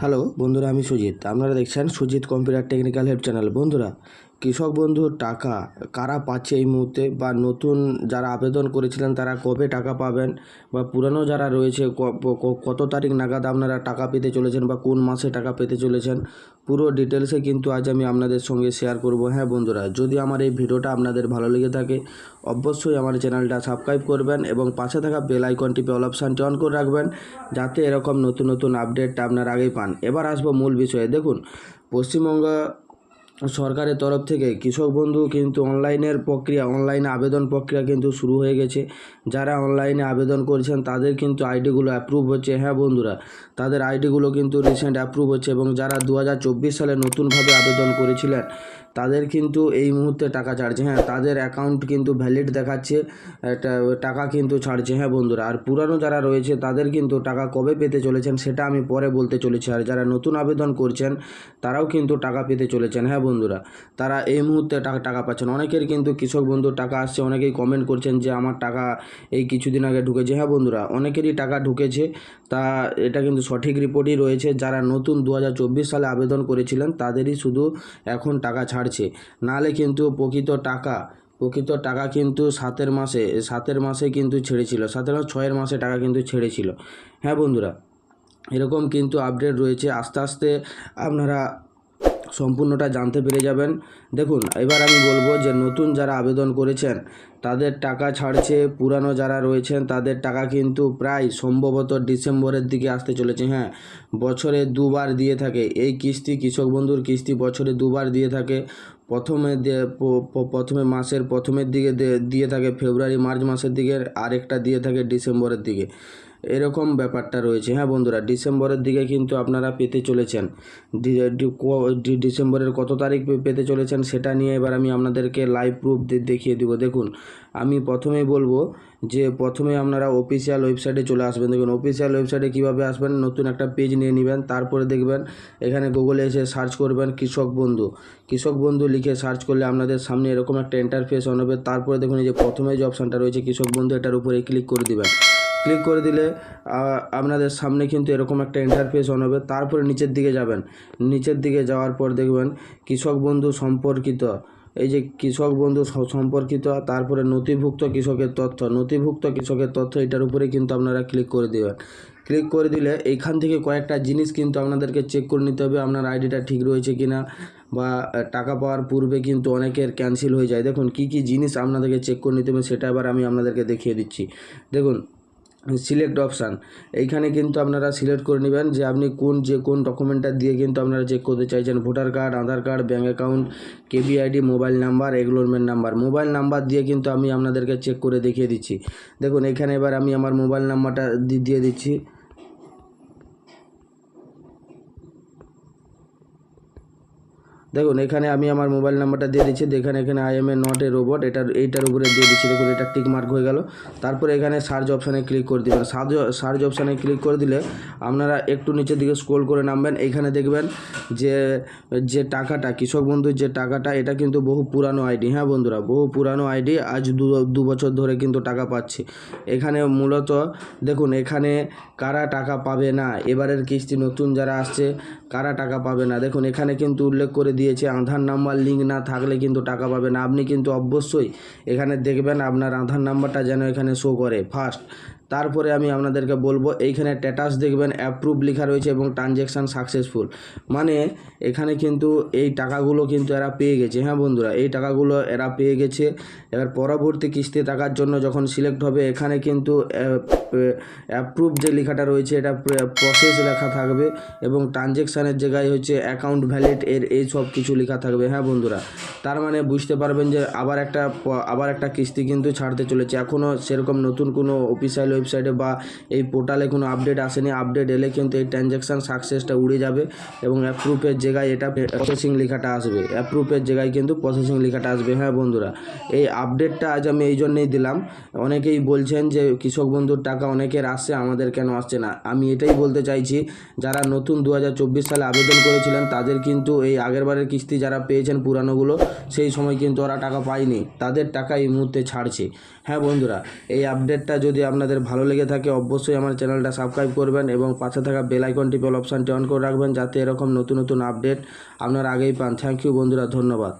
Hello বন্ধুরা, আমি সুজিত। আপনারা দেখছেন Sujit computer technical help channel. বন্ধুরা, কৃষক বন্ধুর টাকা কারা পাচ্ছে এই মুহূর্তে, বা নতুন যারা আবেদন করেছিলেন তারা কবে টাকা পাবেন, বা পুরানো যারা রয়েছে কত তারিখ নাগাদ আপনারা টাকা পেতে চলেছেন, বা কোন মাসে টাকা পেতে চলেছেন, পুরো ডিটেলসে কিন্তু আজ আমি আপনাদের সঙ্গে শেয়ার করব। হ্যাঁ বন্ধুরা, যদি আমার এই ভিডিওটা আপনাদের ভালো লেগে থাকে অবশ্যই আমার চ্যানেলটা সাবস্ক্রাইব করবেন এবং পাশে থাকা বেল আইকন টিপে অল অপশানটি অন করে রাখবেন, যাতে এরকম নতুন নতুন আপডেট আপনার আগেই পান। এবার আসবো মূল বিষয়ে। দেখুন, পশ্চিমবঙ্গ সরকারের তরফ থেকে কৃষক বন্ধু কিন্তু অনলাইনে আবেদন প্রক্রিয়া কিন্তু শুরু হয়ে গেছে। যারা অনলাইনে আবেদন করছেন তাদের কিন্তু আইডিগুলো অ্যাপ্রুভ হচ্ছে। হ্যাঁ বন্ধুরা, তাদের আইডিগুলো কিন্তু রিসেন্ট অ্যাপ্রুভ হচ্ছে, এবং যারা 2024 সালে নতুনভাবে আবেদন করেছিলেন তাদের কিন্তু এই মুহূর্তে টাকা ছাড়ছে। হ্যাঁ, তাদের অ্যাকাউন্ট কিন্তু ভ্যালিড দেখাচ্ছে, টাকা কিন্তু ছাড়ছে। হ্যাঁ বন্ধুরা, আর পুরানো যারা রয়েছে তাদের কিন্তু টাকা কবে পেতে চলেছেন সেটা আমি পরে বলতে চলেছি। আর যারা নতুন আবেদন করছেন তারাও কিন্তু টাকা পেতে চলেছেন। হ্যাঁ বন্ধুরা, তারা এই মুহূর্তে টাকা পাচ্ছেন। অনেকের কিন্তু কৃষক বন্ধুর টাকা আসছে, অনেকেই কমেন্ট করছেন যে আমার টাকা এই কিছুদিন আগে ঢুকেছে। হ্যাঁ বন্ধুরা, অনেকেরই টাকা ঢুকেছে, তা এটা কিন্তু সঠিক রিপোর্টই রয়েছে। যারা নতুন 2024 সালে আবেদন করেছিলেন তাদেরই শুধু এখন টাকা ছাড়ছে, নাহলে কিন্তু প্রকৃত টাকা কিন্তু সাতের মাসে কিন্তু ছেড়েছিল, 6-এর মাসে টাকা কিন্তু ছেড়েছিল। হ্যাঁ বন্ধুরা, এরকম কিন্তু আপডেট রয়েছে। আস্তে আস্তে আপনারা সম্পূর্ণটা জানতে পেরে যাবেন। দেখুন, এবার আমি বলবো যে নতুন যারা আবেদন করেছেন তাদের টাকা ছাড়ছে, পুরানো যারা রয়েছেন তাদের টাকা কিন্তু প্রায় সম্ভবত ডিসেম্বরের দিকে আসতে চলেছে। হ্যাঁ, বছরে দুবার দিয়ে থাকে এই কিস্তি, কৃষক বন্ধুর কিস্তি বছরে দুবার দিয়ে থাকে। প্রথমে মাসের প্রথমের দিকে দিয়ে থাকে ফেব্রুয়ারি মার্চ মাসের দিকে, আরেকটা দিয়ে থাকে ডিসেম্বরের দিকে। এরকম ব্যাপারটা রয়েছে। হ্যাঁ বন্ধুরা, ডিসেম্বরের দিকে কিন্তু আপনারা পেতে চলেছেন। ডিসেম্বরের কত তারিখ পেতে চলেছেন সেটা নিয়ে এবার আমি আপনাদেরকে লাইভ প্রুফ দেখিয়ে দিব। দেখুন, আমি প্রথমেই বলবো যে প্রথমে আপনারা অফিসিয়াল ওয়েবসাইটে চলে আসবেন। দেখুন, অফিসিয়াল ওয়েবসাইটে কীভাবে আসবেন, নতুন একটা পেজ নিয়ে নেবেন, তারপরে দেখবেন এখানে গুগলে এসে সার্চ করবেন কৃষক বন্ধু লিখে সার্চ করলে আপনাদের সামনে এরকম একটা ইন্টারফেস অন হবে। তারপরে দেখুন, এই যে প্রথমে যে অপশানটা রয়েছে কৃষক বন্ধু, এটার উপরে ক্লিক করে দিবেন। ক্লিক করে দিলে আপনাদের সামনে কিন্তু এরকম একটা ইন্টারফেস অন হবে। তারপরে নিচের দিকে যাবেন, নিচের দিকে যাওয়ার পর দেখবেন কৃষক বন্ধু সম্পর্কিত, এই যে কৃষক বন্ধু সম্পর্কিত, তারপরে নথিভুক্ত কৃষকের তথ্য, এটার উপরে কিন্তু আপনারা ক্লিক করে দেবেন। ক্লিক করে দিলে এইখান থেকে কয়েকটা জিনিস কিন্তু আপনাদেরকে চেক করে নিতে হবে, আপনার আইডিটা ঠিক রয়েছে কিনা, বা টাকা পাওয়ার পূর্বে কিন্তু অনেকের ক্যান্সেল হয়ে যায়। দেখুন কী কী জিনিস আপনাদেরকে চেক করে নিতে হবে সেটা এবার আমি আপনাদেরকে দেখিয়ে দিচ্ছি। দেখুন, সিলেক্ট অপশান, এইখানে কিন্তু আপনারা সিলেক্ট করে নেবেন যে আপনি কোন ডকুমেন্টটা দিয়ে কিন্তু আপনারা চেক করতে চাইছেন। Voter card, Aadhaar card, bank account, KBID, mobile number, enrolment number. Mobile number দিয়ে কিন্তু আমি আপনাদেরকে চেক করে দেখিয়ে দিচ্ছি। দেখুন, এখানে এবার আমি আমার মোবাইল নাম্বারটা দিয়ে দিচ্ছি। দেখুন, এখানে আমি আমার মোবাইল নাম্বারটা দিয়ে দিচ্ছি। দেখেন, এখানে I M A not a robot, এইটার উপরে দিয়ে দিচ্ছি। দেখুন, এটা টিক মার্ক হয়ে গেল। তারপরে এখানে সার্চ অপশানে ক্লিক করে দেবেন। সার্চ অপশানে ক্লিক করে দিলে আপনারা একটু নিচের দিকে স্ক্রল করে নামবেন। এইখানে দেখবেন যে টাকাটা, কৃষক বন্ধুর যে টাকাটা, এটা কিন্তু বহু পুরানো আইডি। হ্যাঁ বন্ধুরা, বহু পুরানো আইডি, আজ 2 বছর ধরে কিন্তু টাকা পাচ্ছে। এখানে মূলত দেখুন, এখানে কারা টাকা পাবে না, এবারের কিস্তি নতুন যারা আসছে কারা টাকা পাবে না, দেখুন এখানে কিন্তু উল্লেখ করে দিয়েছে আধার নাম্বার লিঙ্ক না থাকলে কিন্তু টাকা পাবে না। আপনি কিন্তু অবশ্যই এখানে দেখবেন আপনার আধার নাম্বারটা যেন এখানে শো করে ফার্স্ট। তারপরে আমি আপনাদেরকে বলবো, এইখানে স্ট্যাটাস দেখবেন অ্যাপ্রুভ লেখা রয়েছে এবং ট্রানজ্যাকশান সাকসেসফুল, মানে এখানে কিন্তু এই টাকাগুলো কিন্তু এরা পেয়ে গেছে। হ্যাঁ বন্ধুরা, এই টাকাগুলো এরা পেয়ে গেছে। এবার পরবর্তী কিস্তি টাকার জন্য যখন সিলেক্ট হবে, এখানে কিন্তু অ্যাপ্রুভ যে লেখাটা রয়েছে এটা প্রসেস লেখা থাকবে, এবং ট্রানজ্যাকশানের জায়গায় হচ্ছে অ্যাকাউন্ট ভ্যালিড এই সব কিছু লেখা থাকবে। হ্যাঁ বন্ধুরা, তার মানে বুঝতে পারবেন যে আবার একটা কিস্তি কিন্তু ছাড়তে চলেছে। এখনও সেরকম নতুন কোনো অফিসিয়াল ওয়েবসাইটে বা এই পোর্টালে কোনো আপডেট আসেনি। আপডেট এলে কিন্তু এই ট্রানজ্যাকশান সাকসেসটা উড়ে যাবে এবং অ্যাপ্রুভের জায়গায় এটা প্রসেসিং লেখাটা আসবে, অ্যাপ্রুভের জায়গায় কিন্তু প্রসেসিং লেখাটা আসবে। হ্যাঁ বন্ধুরা, এই আপডেটটা আজ আমি এই জন্যেই দিলাম। অনেকেই বলছেন যে কৃষক বন্ধুর টাকা অনেকের আসছে, আমাদের কেন আসছে না। আমি এটাই বলতে চাইছি, যারা নতুন 2024 সালে আবেদন করেছিলেন তাদের কিন্তু এই আগেরবারের কিস্তি যারা পেয়েছেন পুরানোগুলো, সেই সময় কিন্তু ওরা টাকা পায়নি, তাদের টাকা এই মুহূর্তে ছাড়ছে। হ্যাঁ বন্ধুরা, এই আপডেটটা যদি আপনাদের ভালো লেগে থাকে অবশ্যই আমার চ্যানেলটা সাবস্ক্রাইব করবেন এবং পাশে থাকা বেল আইকনটি অল অপশানটি অন করে রাখবেন, যাতে এরকম নতুন নতুন আপডেট আপনারা আগেই পান। থ্যাংক ইউ বন্ধুরা, ধন্যবাদ।